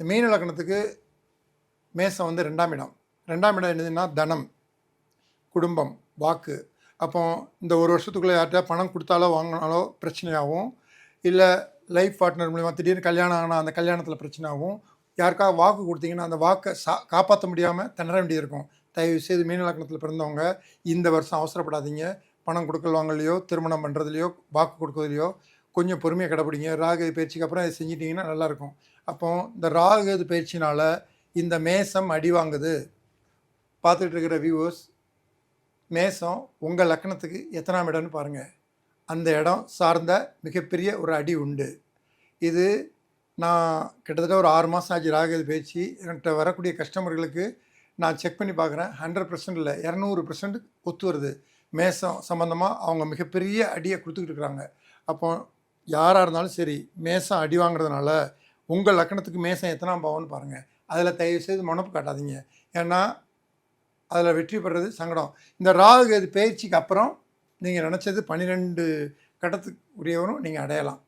இந்த மீன லக்னத்துக்கு மேசம் வந்து 2ஆம் இடம். 2ஆம் இடம் என்னதுன்னா தனம், குடும்பம், வாக்கு. அப்போ இந்த ஒரு வருஷத்துக்குள்ளே யார்கிட்டயா பணம் கொடுத்தாலோ வாங்கினாலோ பிரச்சனையாகும். இல்லை லைஃப் பார்ட்னர் மூலிமா திடீர்னு கல்யாணம் ஆனால் அந்த கல்யாணத்தில் பிரச்சனை ஆகும். யாருக்காக வாக்கு கொடுத்தீங்கன்னா அந்த வாக்கை காப்பாற்ற முடியாமல் திணற வேண்டியிருக்கும். தயவுசெய்து மீன லக்னத்தில் பிறந்தவங்க இந்த வருஷம் அவசரப்படாதீங்க. பணம் கொடுக்கல் வாங்கலையோ, திருமணம் பண்ணுறதுலையோ, வாக்கு கொடுக்கறதுலையோ கொஞ்சம் பொறுமையாக கடைப்பிடிங்க. ராகு பயிற்சிக்கு அப்புறம் இதை செஞ்சிட்டிங்கன்னா நல்லாயிருக்கும். அப்போ இந்த ராகு பயிற்சினால் இந்த மேசம் அடி வாங்குது. பார்த்துட்டு இருக்கிற வியூவர்ஸ், மேசம் உங்கள் லக்னத்துக்கு எத்தனாம் இடம்னு பாருங்கள். அந்த இடம் சார்ந்த மிகப்பெரிய ஒரு அடி உண்டு. இது நான் கிட்டத்தட்ட ஒரு 6 மாதம் ஆச்சு ராகு பயிற்சி. என்கிட்ட வரக்கூடிய கஸ்டமர்களுக்கு நான் செக் பண்ணி பார்க்குறேன். 100% இல்லை, 200% ஒத்து வருது. மேசம் சம்மந்தமாக அவங்க மிகப்பெரிய அடியை கொடுத்துக்கிட்டு இருக்கிறாங்க. அப்போ யாராக இருந்தாலும் சரி, மேசம் அடி வாங்குறதுனால உங்கள் லக்னத்துக்கு மேசம் எத்தனாம் பாவம்னு பாருங்கள். அதில் தயவுசெய்து முனப்பு காட்டாதீங்க. ஏன்னா அதில் வெற்றி பெறுறது சங்கடம். இந்த ராகு பயிற்சிக்கு அப்புறம் நீங்கள் நினச்சது 12 கட்டத்துக்கு உரியவரும் நீங்கள் அடையலாம்.